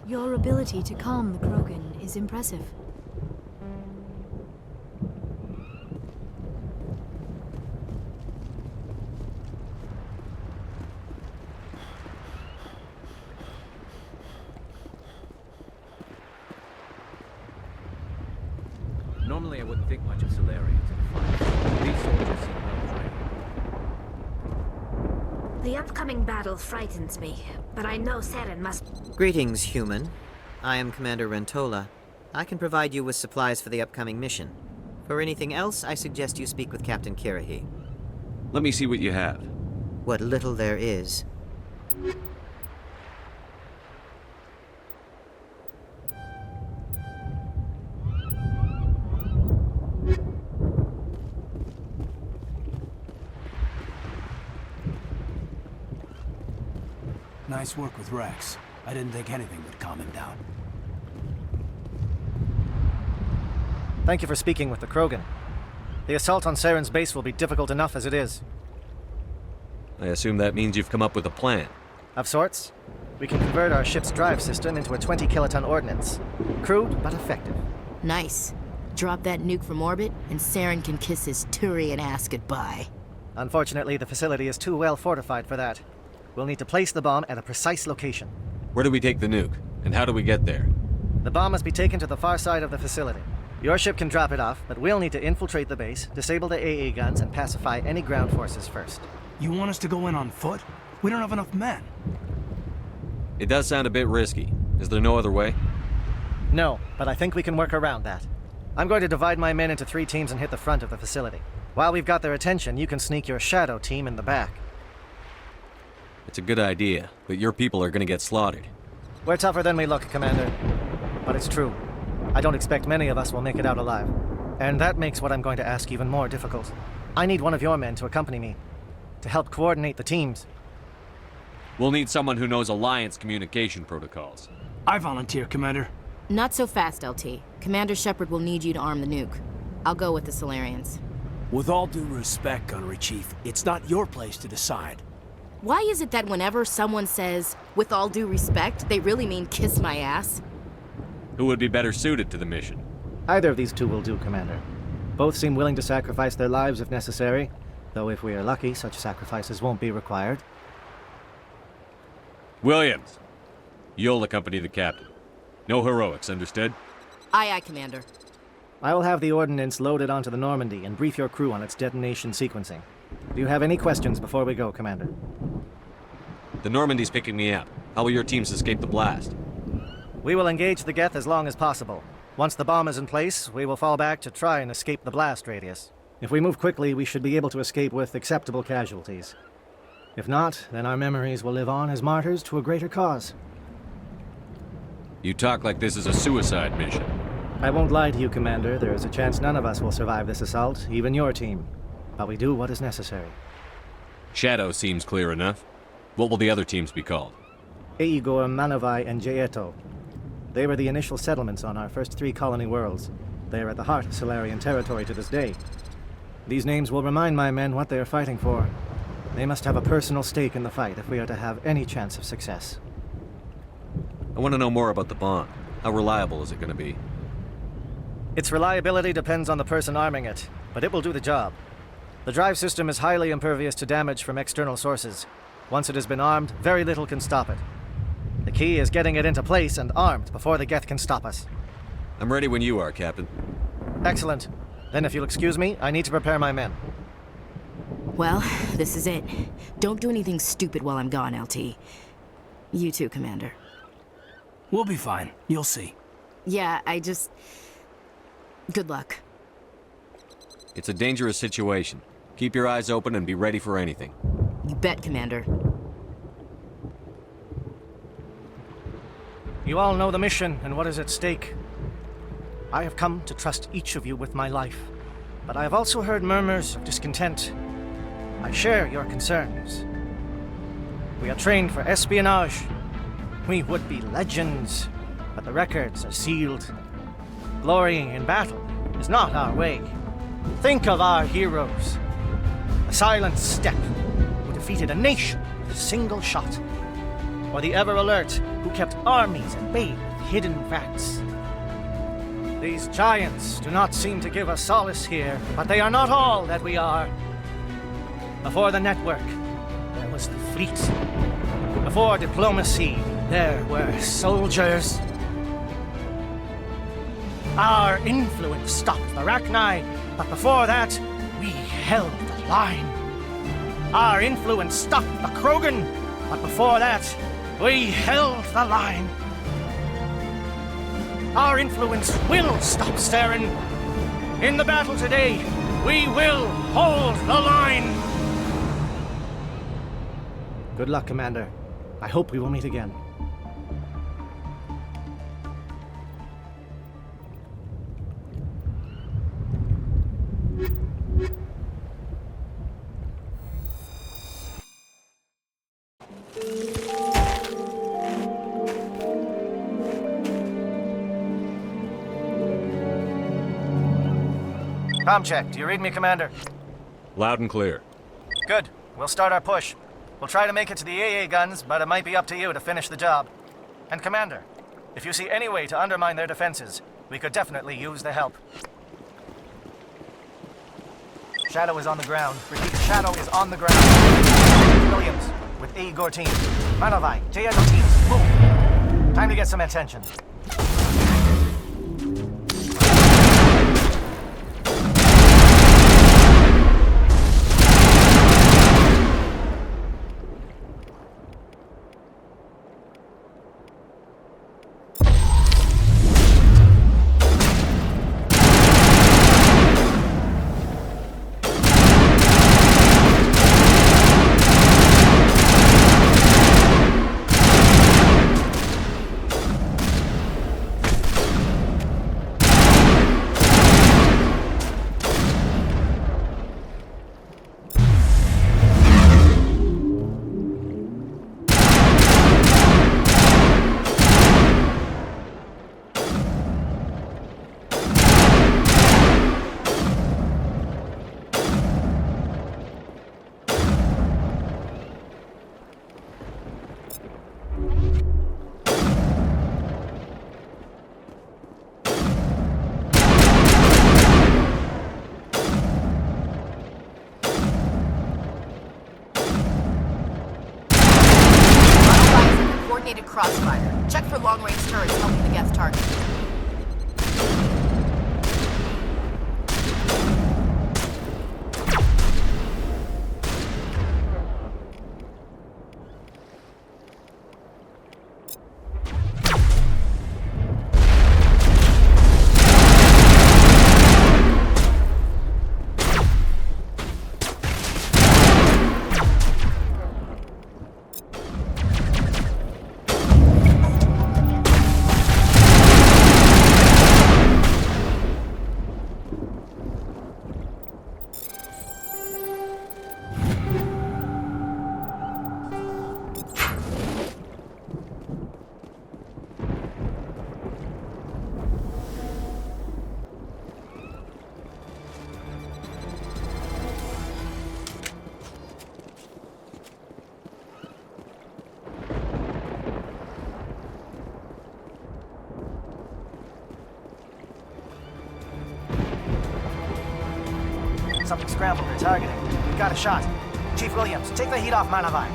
Your ability to calm the Krogan is impressive. Normally I wouldn't think much of Solarians in a fight. These soldiers seem well trained. The upcoming battle frightens me, but I know Saren must... Greetings, human. I am Commander Rentola. I can provide you with supplies for the upcoming mission. For anything else, I suggest you speak with Captain Kirahi. Let me see what you have. What little there is. Nice work with Rex. I didn't think anything would calm him down. Thank you for speaking with the Krogan. The assault on Saren's base will be difficult enough as it is. I assume that means you've come up with a plan. Of sorts. We can convert our ship's drive system into a 20-kiloton ordnance. Crude, but effective. Nice. Drop that nuke from orbit, and Saren can kiss his Turian ass goodbye. Unfortunately, the facility is too well fortified for that. We'll need to place the bomb at a precise location. Where do we take the nuke? And how do we get there? The bomb must be taken to the far side of the facility. Your ship can drop it off, but we'll need to infiltrate the base, disable the AA guns, and pacify any ground forces first. You want us to go in on foot? We don't have enough men. It does sound a bit risky. Is there no other way? No, but I think we can work around that. I'm going to divide my men into 3 teams and hit the front of the facility. While we've got their attention, you can sneak your shadow team in the back. It's a good idea, but your people are gonna get slaughtered. We're tougher than we look, Commander. But it's true. I don't expect many of us will make it out alive. And that makes what I'm going to ask even more difficult. I need one of your men to accompany me, to help coordinate the teams. We'll need someone who knows Alliance communication protocols. I volunteer, Commander. Not so fast, LT. Commander Shepard will need you to arm the nuke. I'll go with the Solarians. With all due respect, Gunnery Chief, it's not your place to decide. Why is it that whenever someone says, with all due respect, they really mean kiss my ass? Who would be better suited to the mission? Either of these two will do, Commander. Both seem willing to sacrifice their lives if necessary, though if we are lucky, such sacrifices won't be required. Williams, you'll accompany the captain. No heroics, understood? Aye, aye, Commander. I will have the ordnance loaded onto the Normandy and brief your crew on its detonation sequencing. Do you have any questions before we go, Commander? The Normandy's picking me up. How will your teams escape the blast? We will engage the Geth as long as possible. Once the bomb is in place, we will fall back to try and escape the blast radius. If we move quickly, we should be able to escape with acceptable casualties. If not, then our memories will live on as martyrs to a greater cause. You talk like this is a suicide mission. I won't lie to you, Commander. There is a chance none of us will survive this assault, even your team. But we do what is necessary. Shadow seems clear enough. What will the other teams be called? Eigor, Manovai, and Jaeto. They were the initial settlements on our first 3 colony worlds. They are at the heart of Solarian territory to this day. These names will remind my men what they are fighting for. They must have a personal stake in the fight if we are to have any chance of success. I want to know more about the bomb. How reliable is it going to be? Its reliability depends on the person arming it, but it will do the job. The drive system is highly impervious to damage from external sources. Once it has been armed, very little can stop it. The key is getting it into place and armed before the Geth can stop us. I'm ready when you are, Captain. Excellent. Then if you'll excuse me, I need to prepare my men. Well, this is it. Don't do anything stupid while I'm gone, LT. You too, Commander. We'll be fine. You'll see. Yeah, good luck. It's a dangerous situation. Keep your eyes open and be ready for anything. You bet, Commander. You all know the mission and what is at stake. I have come to trust each of you with my life, but I have also heard murmurs of discontent. I share your concerns. We are trained for espionage. We would be legends, but the records are sealed. Glory in battle is not our way. Think of our heroes. A silent step who defeated a nation with a single shot. or the ever-alert who kept armies at bay with hidden facts. These giants do not seem to give us solace here, but they are not all that we are. Before the network, there was the fleet. Before diplomacy, there were soldiers. Our influence stopped the Rachni, but before that, we held the line. Our influence stopped the Krogan, but before that, we held the line. Our influence will stop Saren. In the battle today, we will hold the line. Good luck, Commander. I hope we will meet again. Comm check. Do you read me, Commander? Loud and clear. Good. We'll start our push. We'll try to make it to the AA guns, but it might be up to you to finish the job. And Commander, if you see any way to undermine their defenses, we could definitely use the help. Shadow is on the ground. Repeat, Shadow is on the ground. Williams, with Igor team. Manovai, Diego teams, move. Time to get some attention. Crossfire. Check for long-range turrets helping the Geth target. Something scrambled. They're targeting. We've got a shot. Chief Williams, take the heat off Manavai.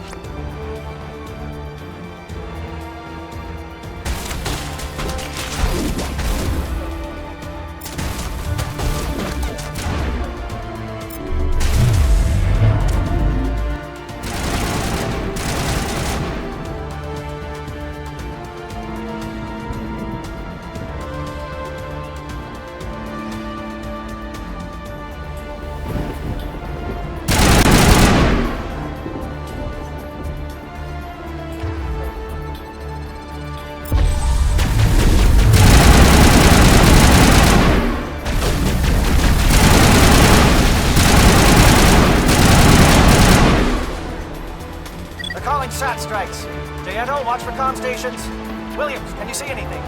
SAT strikes. Jayeto, watch for comm stations. Williams, can you see anything?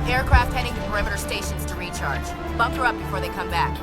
Aircraft heading to perimeter stations to recharge. Bunker up before they come back.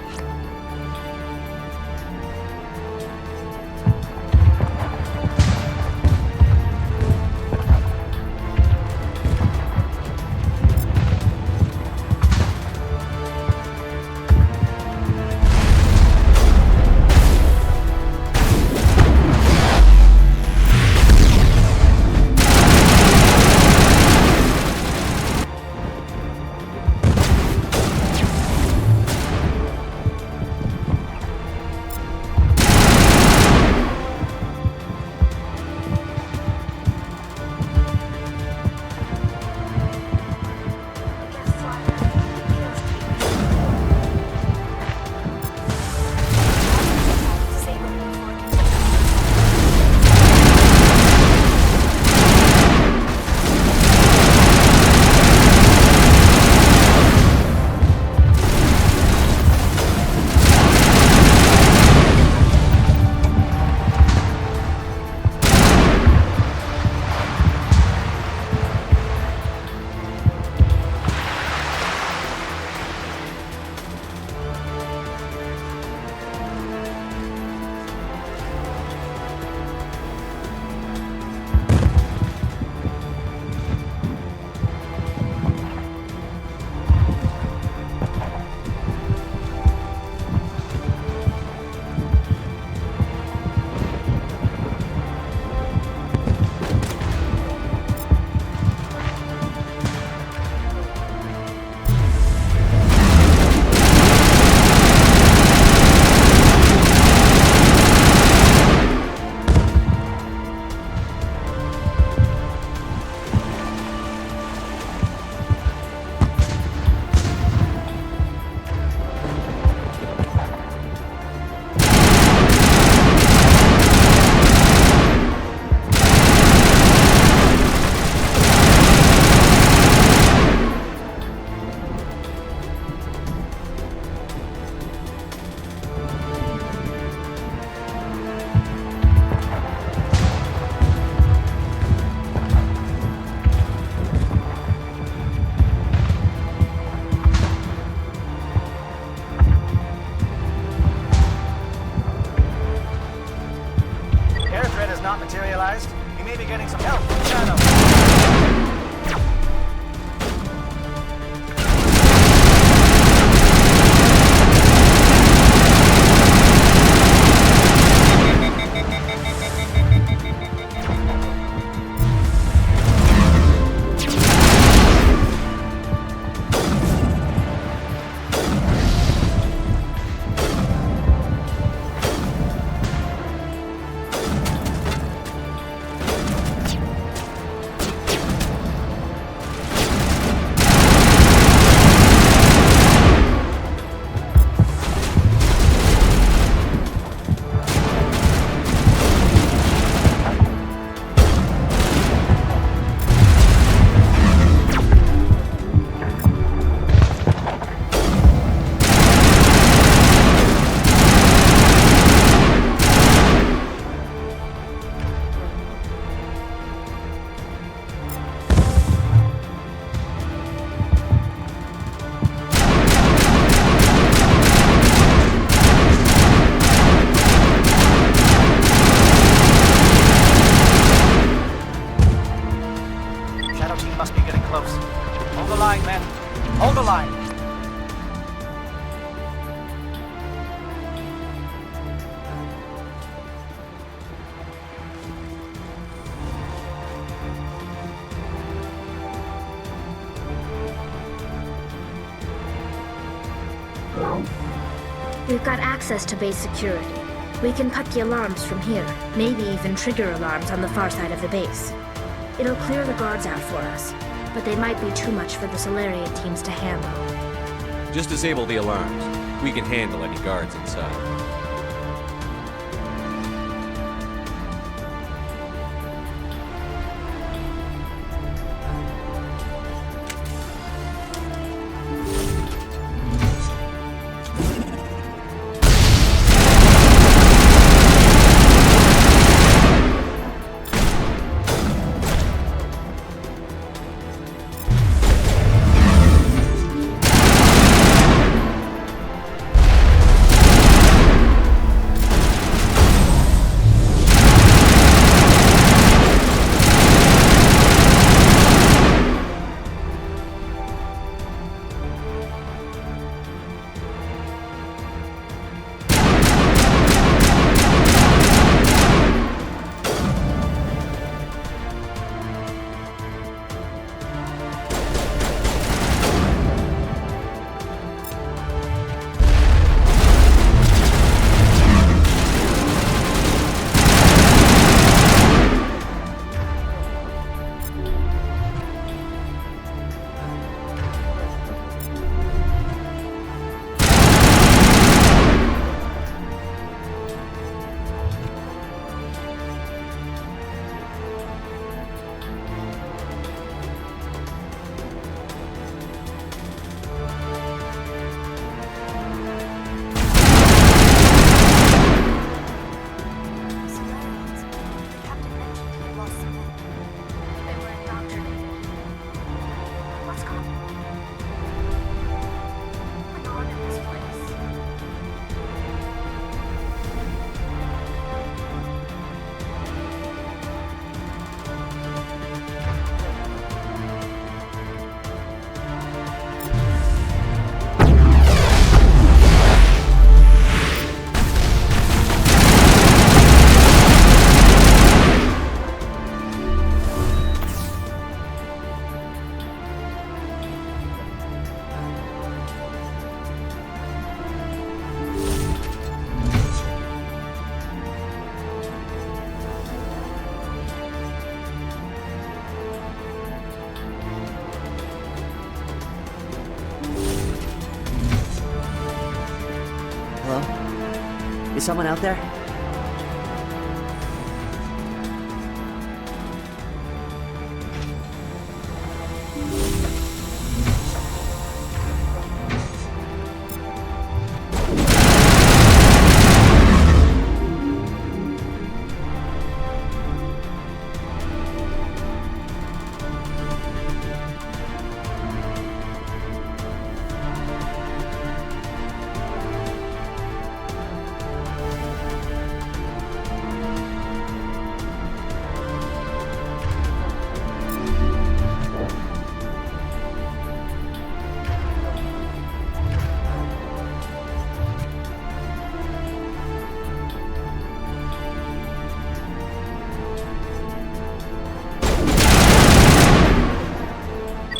Not materialized. You may be getting some help from Shadow. Must be getting close. Hold the line, men. Hold the line. We've got access to base security. We can cut the alarms from here, maybe even trigger alarms on the far side of the base. It'll clear the guards out for us, but they might be too much for the Solarian teams to handle. Just disable the alarms. We can handle any guards inside. Is someone out there?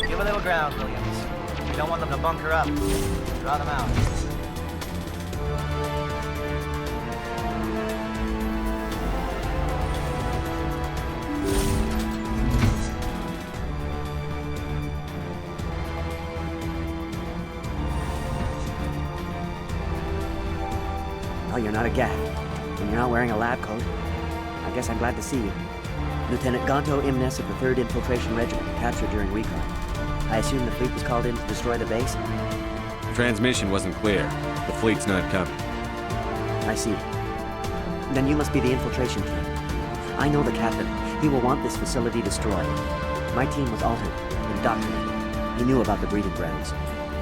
Give a little ground, Williams. We don't want them to bunker up. Draw them out. Well, you're not a Gat, and you're not wearing a lab coat. I guess I'm glad to see you. Lieutenant Gonto Imnes of the 3rd Infiltration Regiment, captured during recon. I assume the fleet was called in to destroy the base? Transmission wasn't clear. The fleet's not coming. I see. Then you must be the infiltration team. I know the captain. He will want this facility destroyed. My team was altered, indoctrinated. He knew about the breeding grounds.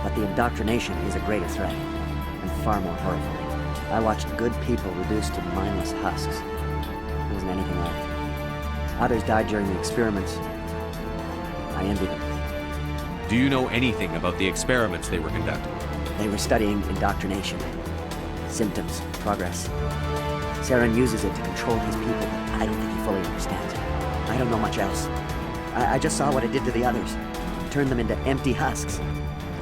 But the indoctrination is a greater threat, and far more horrifying. I watched good people reduced to mindless husks. There wasn't anything left. Others died during the experiments. I envy them. Do you know anything about the experiments they were conducting? They were studying indoctrination. Symptoms, progress. Saren uses it to control his people, but I don't think he fully understands it. I don't know much else. I just saw what it did to the others. Turned them into empty husks.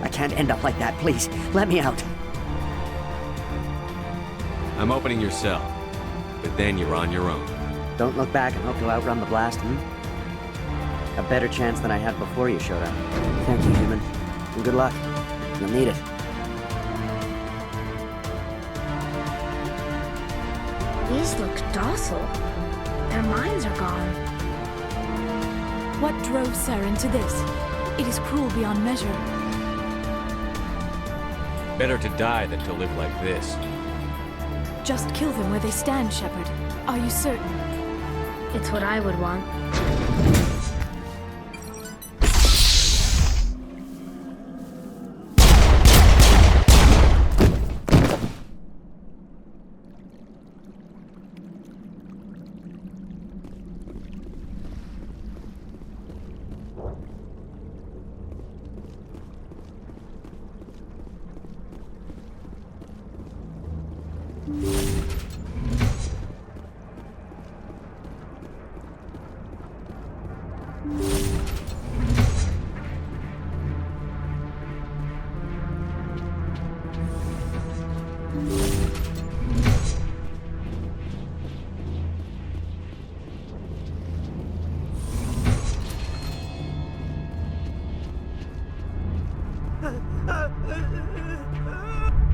I can't end up like that, please. Let me out. I'm opening your cell, but then you're on your own. Don't look back and hope to outrun the blast, A better chance than I had before you showed up. Thank you, human. And good luck. You'll need it. These look docile. Their minds are gone. What drove Saren to this? It is cruel beyond measure. Better to die than to live like this. Just kill them where they stand, Shepard. Are you certain? It's what I would want.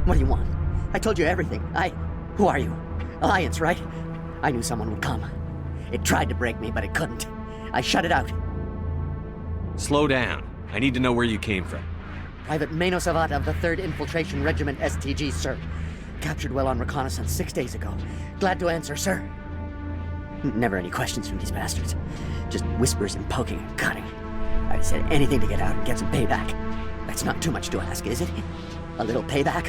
What do you want? I told you everything. Who are you? Alliance, right? I knew someone would come. It tried to break me, but it couldn't. I shut it out. Slow down. I need to know where you came from. Private Mano Savat of the 3rd Infiltration Regiment STG, sir. Captured well on reconnaissance 6 days ago. Glad to answer, sir. Never any questions from these bastards. Just whispers and poking and cutting. I said anything to get out and get some payback. That's not too much to ask, is it? A little payback?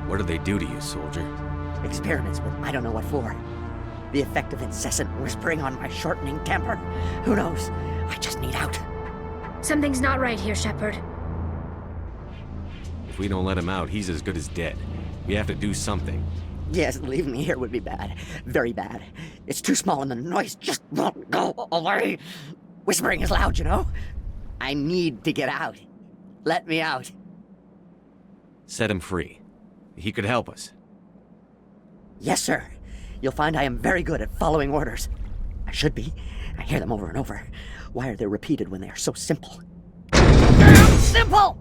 What did they do to you, soldier? Experiments, but I don't know what for. The effect of incessant whispering on my shortening temper? Who knows? I just need out. Something's not right here, Shepard. If we don't let him out, he's as good as dead. We have to do something. Yes, leaving me here would be bad. Very bad. It's too small and the noise just won't go away. Whispering is loud, you know? I need to get out. Let me out. Set him free. He could help us. Yes, sir. You'll find I am very good at following orders. I should be. I hear them over and over. Why are they repeated when they are so simple? Damn simple!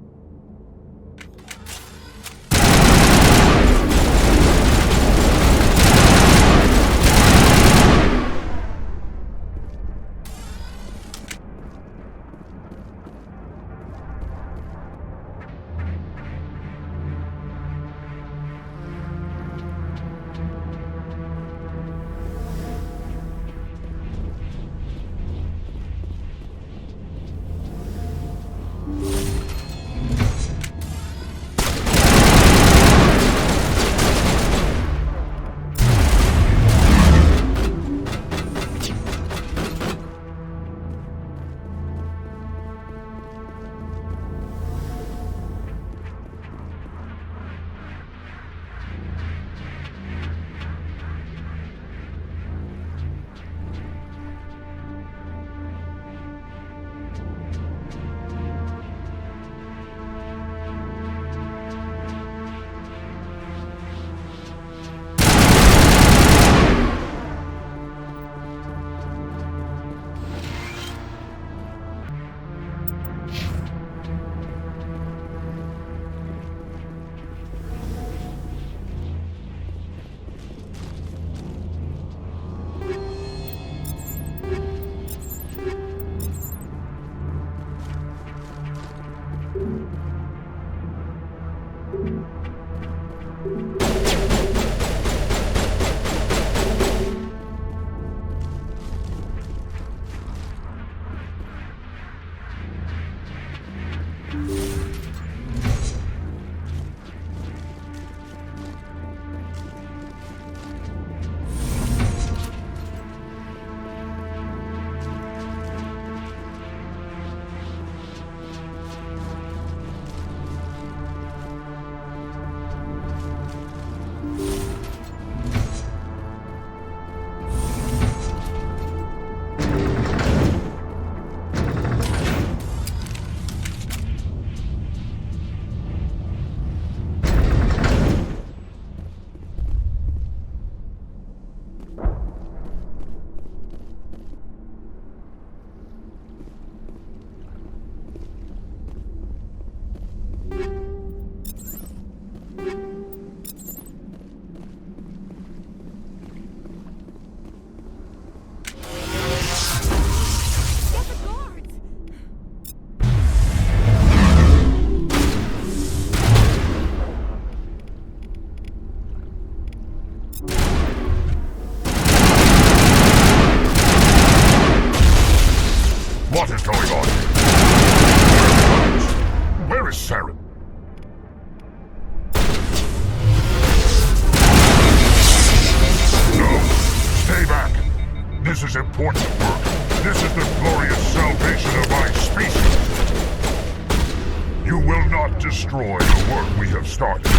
is important work. This is the glorious salvation of my species. You will not destroy the work we have started.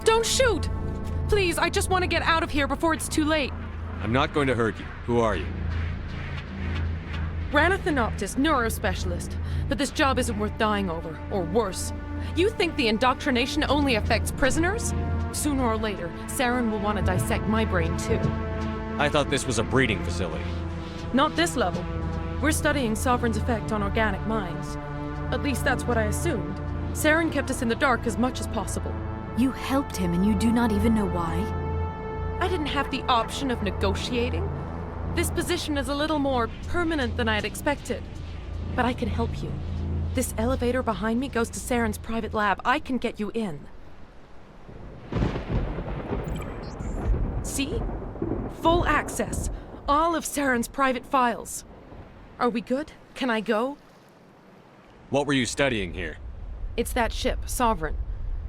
Don't shoot! Please, I just want to get out of here before it's too late. I'm not going to hurt you. Who are you? Ranathanoptis, neurospecialist. But this job isn't worth dying over, or worse. You think the indoctrination only affects prisoners? Sooner or later, Saren will want to dissect my brain too. I thought this was a breeding facility. Not this level. We're studying Sovereign's effect on organic minds. At least that's what I assumed. Saren kept us in the dark as much as possible. You helped him and you do not even know why? I didn't have the option of negotiating. This position is a little more permanent than I had expected. But I can help you. This elevator behind me goes to Saren's private lab. I can get you in. See? Full access. All of Saren's private files. Are we good? Can I go? What were you studying here? It's that ship, Sovereign.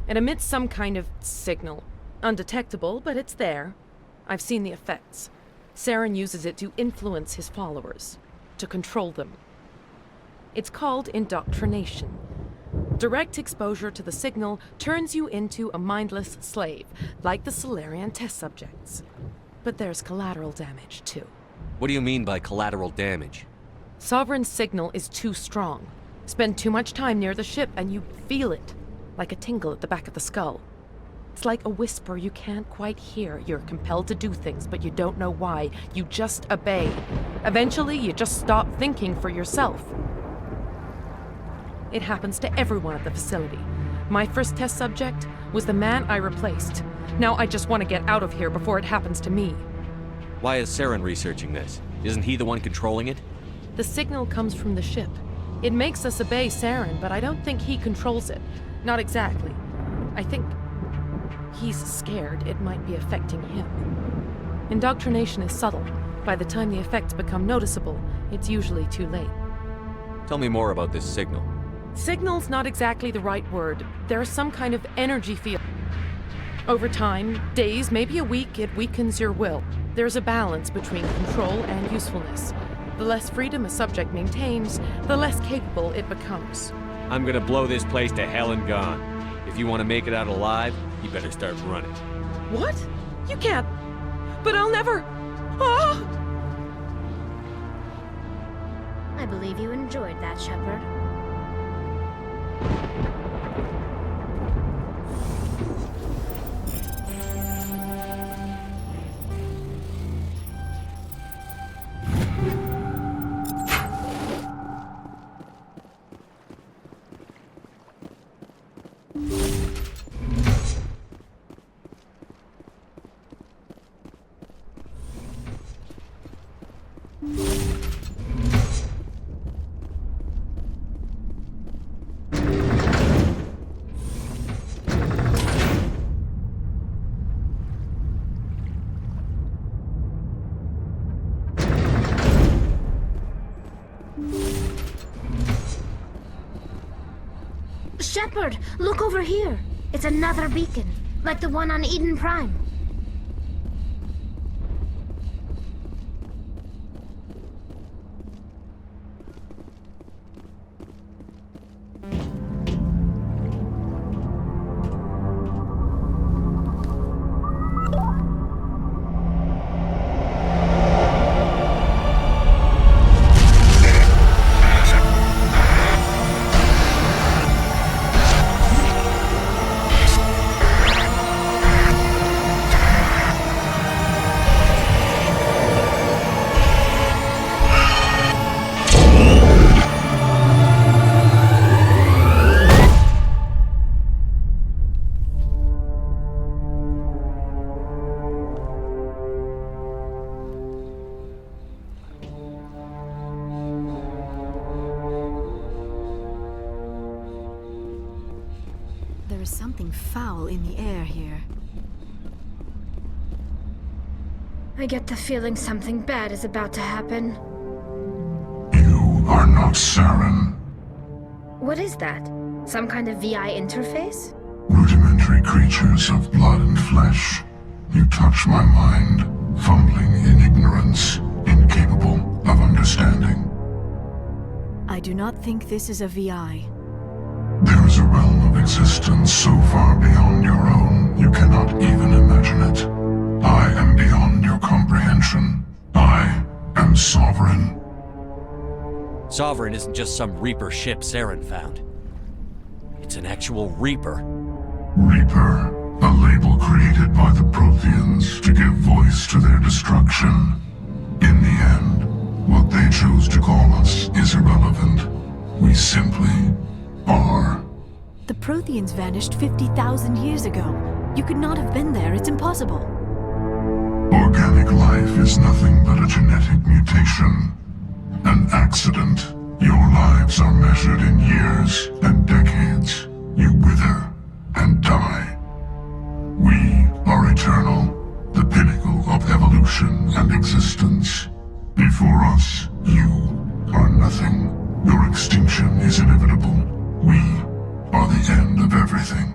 It emits some kind of signal. Undetectable, but it's there. I've seen the effects. Saren uses it to influence his followers, to control them. It's called indoctrination. Direct exposure to the signal turns you into a mindless slave, like the Solarian test subjects. But there's collateral damage, too. What do you mean by collateral damage? Sovereign's signal is too strong. Spend too much time near the ship and you feel it, like a tingle at the back of the skull. It's like a whisper you can't quite hear. You're compelled to do things, but you don't know why. You just obey. Eventually, you just stop thinking for yourself. It happens to everyone at the facility. My first test subject was the man I replaced. Now I just want to get out of here before it happens to me. Why is Saren researching this? Isn't he the one controlling it? The signal comes from the ship. It makes us obey Saren, but I don't think he controls it. Not exactly. I think he's scared it might be affecting him. Indoctrination is subtle. By the time the effects become noticeable, it's usually too late. Tell me more about this signal. Signal's not exactly the right word. There's some kind of energy field. Over time, days, maybe a week, it weakens your will. There's a balance between control and usefulness. The less freedom a subject maintains, the less capable it becomes. I'm gonna blow this place to hell and gone. If you want to make it out alive, you better start running. What? You can't. But I'll never. Ah! I believe you enjoyed that, Shepard. Shepard, look over here. It's another beacon, like the one on Eden Prime. There is something foul in the air here. I get the feeling something bad is about to happen. You are not Saren. What is that? Some kind of VI interface? Rudimentary creatures of blood and flesh. You touch my mind, fumbling in ignorance, incapable of understanding. I do not think this is a VI. There is a realm of existence so far beyond your own, you cannot even imagine it. I am beyond your comprehension. I am Sovereign. Sovereign isn't just some Reaper ship Saren found. It's an actual Reaper. Reaper, a label created by the Protheans to give voice to their destruction. In the end, what they chose to call us is irrelevant. We simply are. The Protheans vanished 50,000 years ago. You could not have been there. It's impossible. Organic life is nothing but a genetic mutation. An accident. Your lives are measured in years and decades. You wither and die. We are eternal, the pinnacle of evolution and existence. Before us, you are nothing. Your extinction is inevitable. We are the end of everything.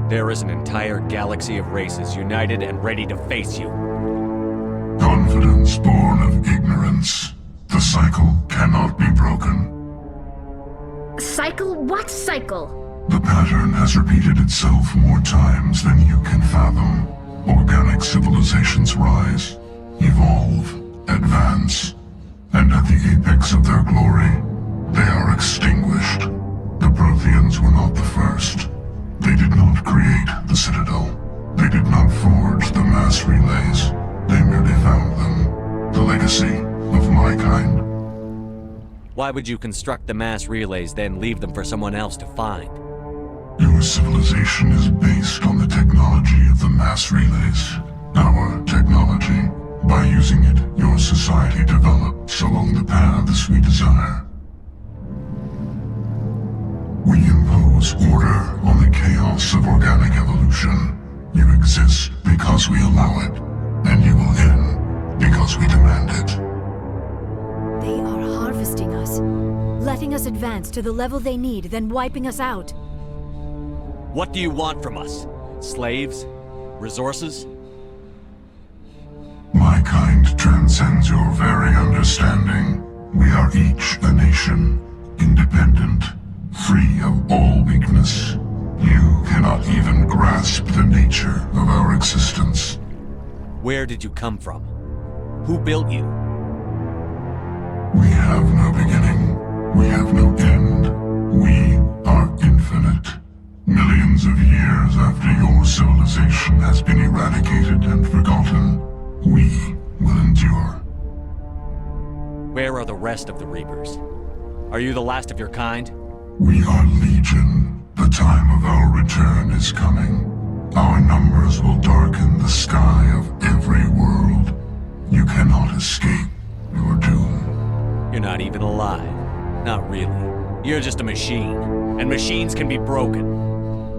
There is an entire galaxy of races united and ready to face you. Confidence born of ignorance. The cycle cannot be broken. Cycle? What cycle? The pattern has repeated itself more times than you can fathom. Organic civilizations rise, evolve, advance, and at the apex of their glory, they are extinguished. The Protheans were not the first. They did not create the Citadel. They did not forge the mass relays. They merely found them. The legacy of my kind. Why would you construct the mass relays, then leave them for someone else to find? Your civilization is based on the technology of the mass relays. Our technology. By using it, your society develops along the paths we desire. We impose order on the chaos of organic evolution. You exist because we allow it, and you will end because we demand it. They are harvesting us, letting us advance to the level they need, then wiping us out. What do you want from us? Slaves? Resources? My kind transcends your very understanding. We are each a nation, independent, free of all weakness. You cannot even grasp the nature of our existence. Where did you come from? Who built you? We have no beginning. We have no end. We are infinite. Millions of years after your civilization has been eradicated and forgotten, we will endure. Where are the rest of the Reapers? Are you the last of your kind? We are Legion. The time of our return is coming. Our numbers will darken the sky of every world. You cannot escape your doom. You're not even alive. Not really. You're just a machine. And machines can be broken.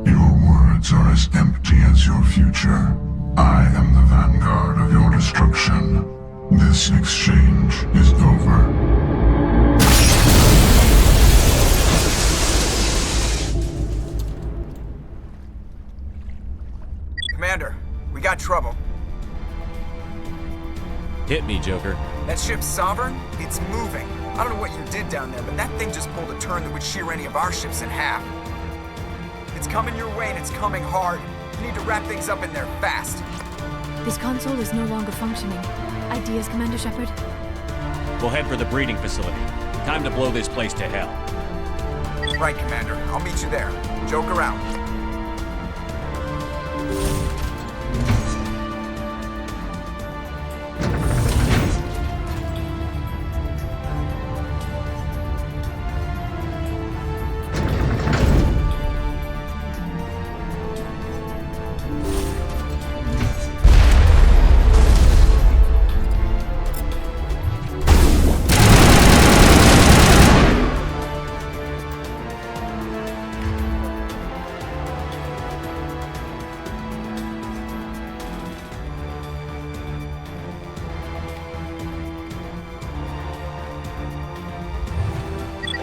Your words are as empty as your future. I am the vanguard of your destruction. This exchange is over. trouble. Hit me, Joker. That ship Sovereign? It's moving. I don't know what you did down there, but that thing just pulled a turn that would shear any of our ships in half. It's coming your way and it's coming hard. You need to wrap things up in there fast. This console is no longer functioning. Ideas, Commander Shepard? We'll head for the breeding facility. Time to blow this place to hell. Right, Commander. I'll meet you there. Joker out.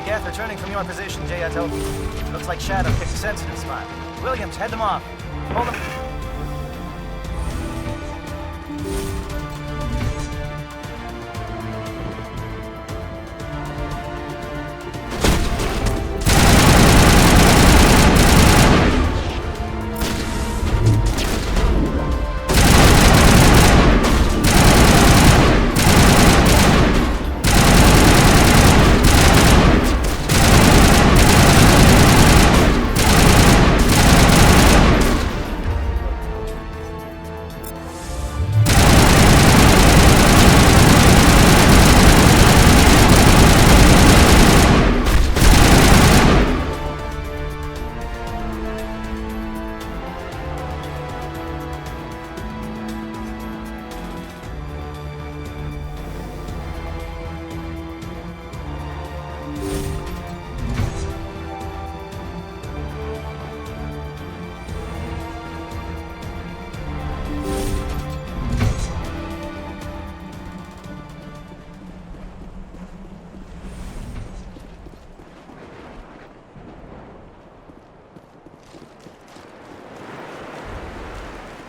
Geth returning from your position, JTL. Looks like Shadow picked a sensitive spot. Williams, head them off. Hold them.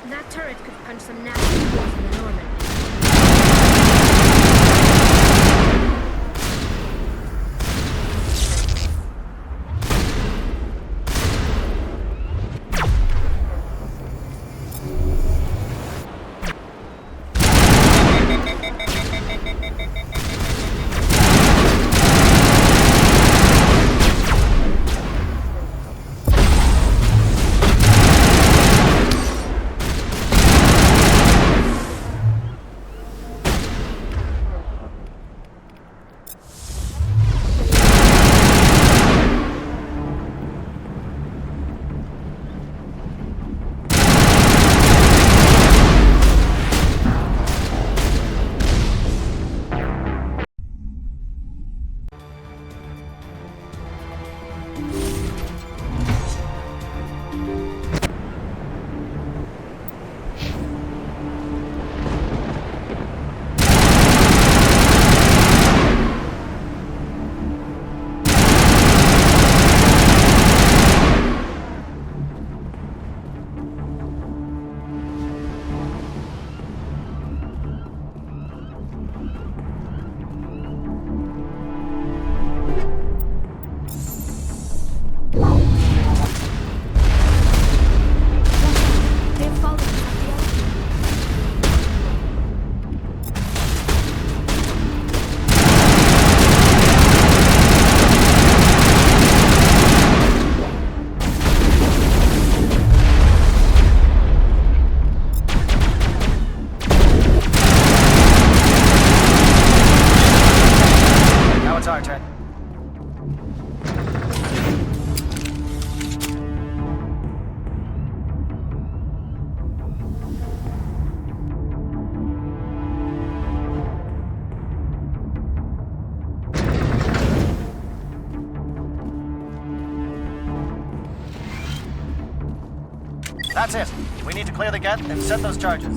That turret could punch some nasty holes in the Norman. That's it. We need to clear the gate and set those charges.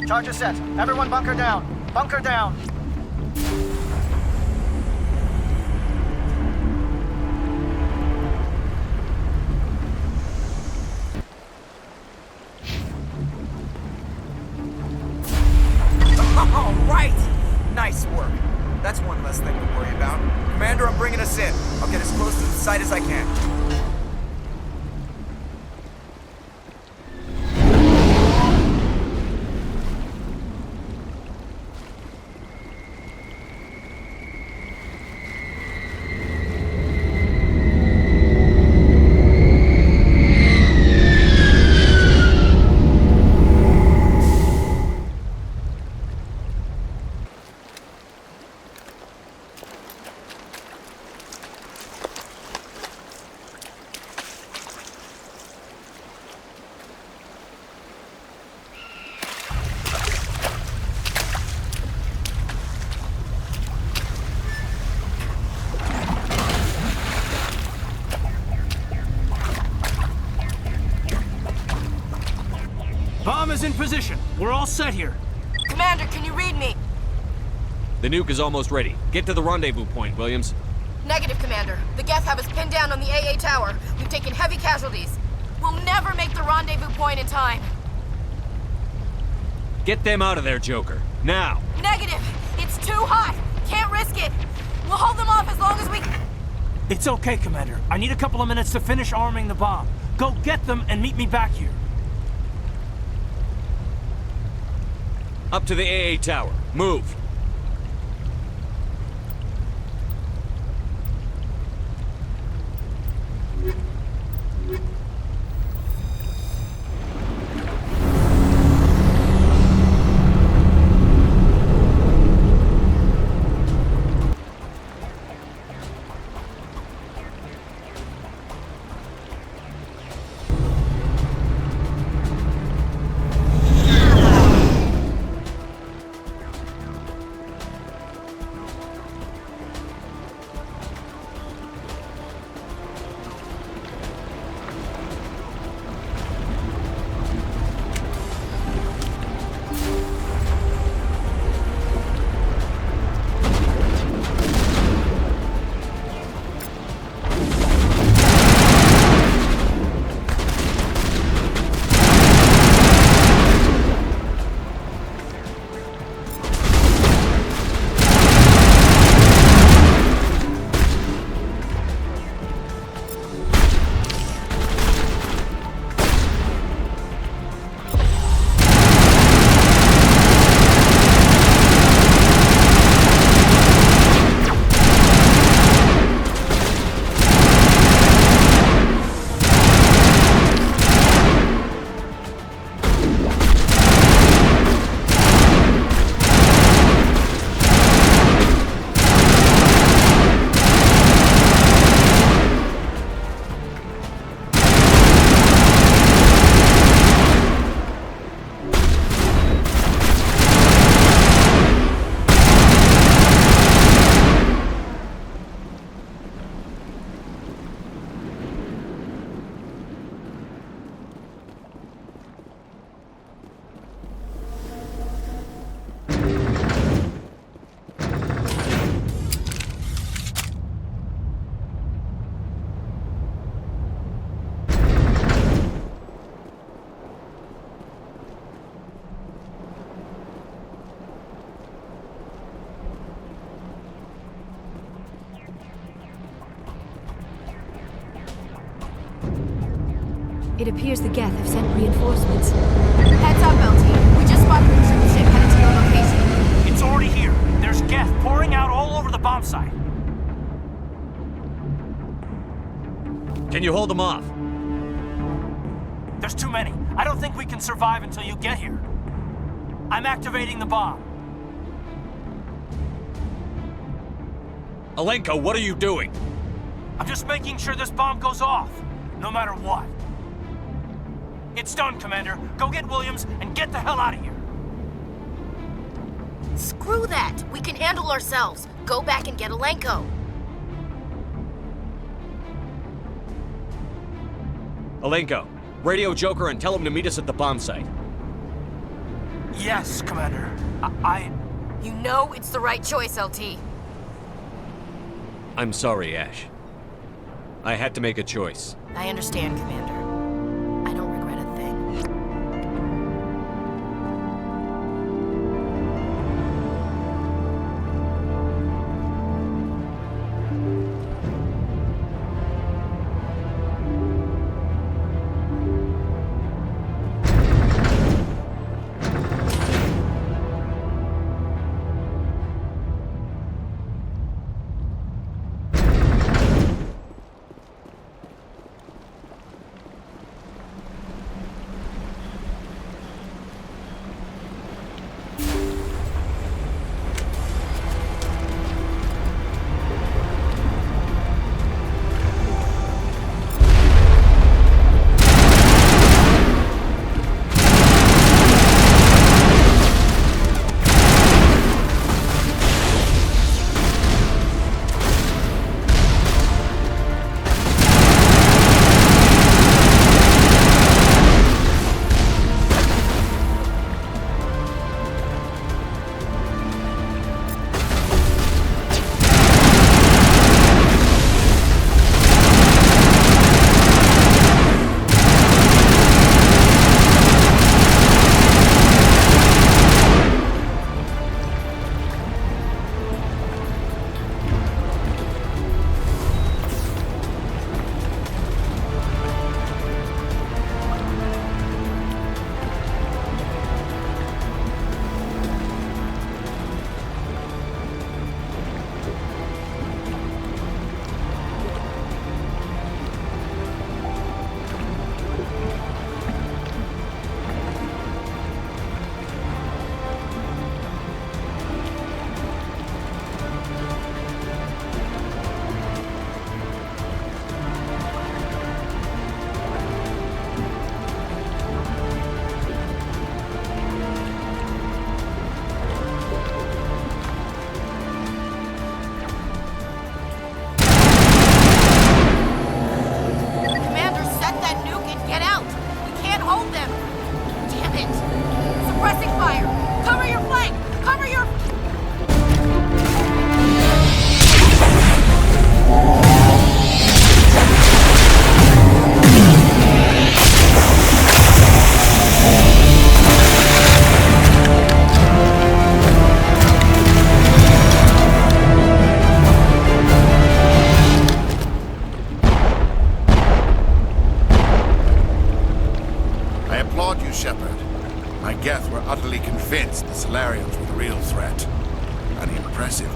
Charge is set. Everyone bunker down. Bunker down. All right! Nice work. That's one less thing to worry about. Commander, I'm bringing us in. I'll get as close to the site as I can. Bomb is in position. We're all set here. Commander, can you read me? The nuke is almost ready. Get to the rendezvous point, Williams. Negative, Commander. The Geth have us pinned down on the AA tower. We've taken heavy casualties. We'll never make the rendezvous point in time. Get them out of there, Joker. Now! Negative! It's too hot! Can't risk it! We'll hold them off as long as we... It's okay, Commander. I need a couple of minutes to finish arming the bomb. Go get them and meet me back here. Up to the AA tower. Move! It appears the Geth have sent reinforcements. Heads up, LT. We just spotted a troop ship headed to your location. It's already here. There's Geth pouring out all over the bomb site. Can you hold them off? There's too many. I don't think we can survive until you get here. I'm activating the bomb. Alenko, what are you doing? I'm just making sure this bomb goes off, no matter what. It's done, Commander. Go get Williams and get the hell out of here. Screw that! We can handle ourselves. Go back and get Alenko. Alenko, radio Joker and tell him to meet us at the bomb site. Yes, Commander. You know it's the right choice, LT. I'm sorry, Ash. I had to make a choice. I understand, Commander. I don't regret a thing.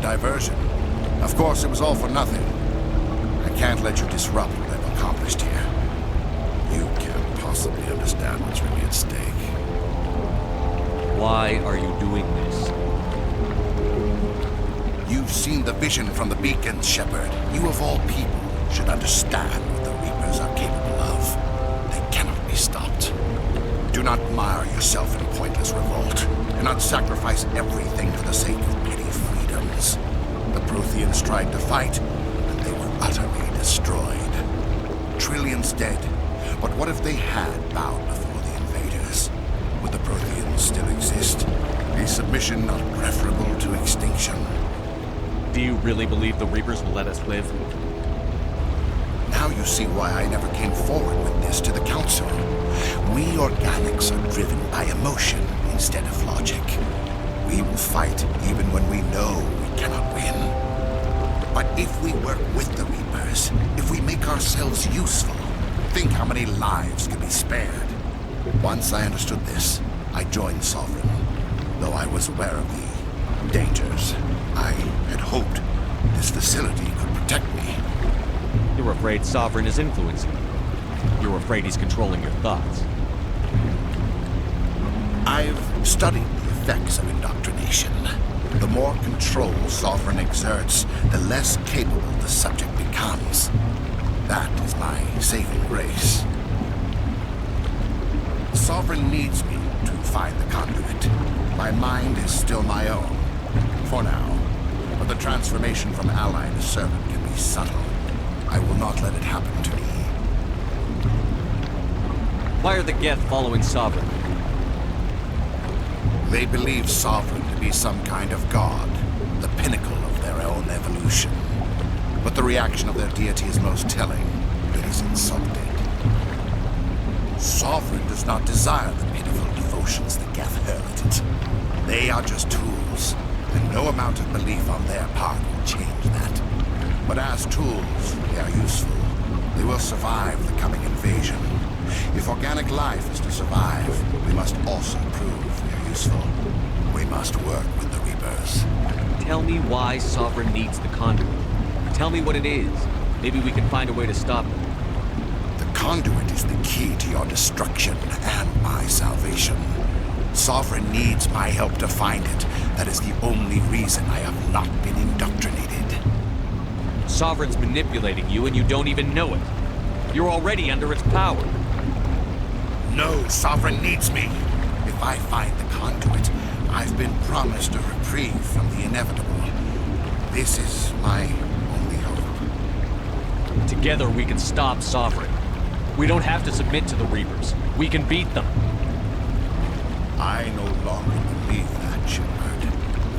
Diversion. Of course, it was all for nothing. I can't let you disrupt what I've accomplished here. You can't possibly understand what's really at stake. Why are you doing this? You've seen the vision from the beacons, Shepard. You of all people should understand what the Reapers are capable of. They cannot be stopped. Do not mire yourself in pointless revolt. Do not sacrifice everything for the sake of petty freedoms. The Protheans tried to fight, and they were utterly destroyed. Trillions dead, but what if they had bowed before the invaders? Would the Protheans still exist? Is submission not preferable to extinction? Do you really believe the Reapers will let us live? Now you see why I never came forward with this to the Council. We organics are driven by emotion instead of logic. We will fight even when we know we cannot win. But if we work with the Reapers, if we make ourselves useful, think how many lives can be spared. Once I understood this, I joined Sovereign. Though I was aware of the dangers, I had hoped this facility could protect me. You're afraid Sovereign is influencing you. You're afraid he's controlling your thoughts. I've studied the effects of indoctrination. The more control Sovereign exerts, the less capable the subject becomes. That is my saving grace. Sovereign needs me to find the conduit. My mind is still my own, for now. But the transformation from ally to servant can be subtle. I will not let it happen to me. Why are the Geth following Sovereign? They believe Sovereign to be some kind of god, the pinnacle of their own evolution. But the reaction of their deity is most telling. It is insulted. Sovereign does not desire the pitiful devotions the Geth hurl at it. They are just tools, and no amount of belief on their part will change that. But as tools, they are useful. They will survive the coming invasion. If organic life is to survive, we must also prove they're useful. We must work with the Reapers. Tell me why Sovereign needs the conduit. Tell me what it is. Maybe we can find a way to stop them. The conduit is the key to your destruction and my salvation. Sovereign needs my help to find it. That is the only reason I have not been indoctrinated. Sovereign's manipulating you and you don't even know it. You're already under its power. No, Sovereign needs me. If I find the conduit, I've been promised a reprieve from the inevitable. This is my only hope. Together we can stop Sovereign. We don't have to submit to the Reapers. We can beat them. I no longer believe that, Shepard.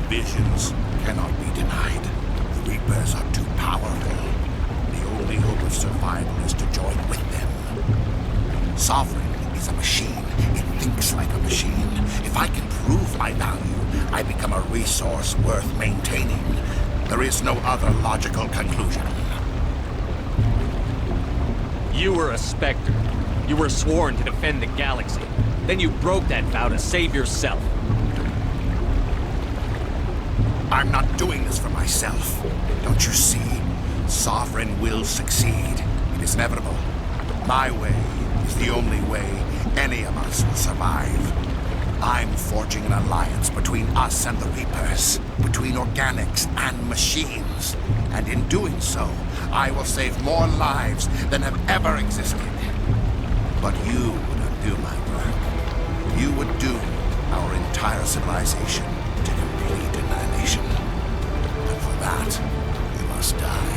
Visions cannot be denied. The Reapers are too powerful. The only hope of survival is to join with them. Sovereign is a machine. It thinks like a machine. If I can prove my value, I become a resource worth maintaining. There is no other logical conclusion. You were a Spectre. You were sworn to defend the galaxy. Then you broke that vow to save yourself. I'm not doing this for myself. Don't you see? Sovereign will succeed. It is inevitable. My way is the only way any of us will survive. I'm forging an alliance between us and the Reapers, between organics and machines. And in doing so, I will save more lives than have ever existed. But you would undo my work. You would doom our entire civilization to complete annihilation. And for that, we must die.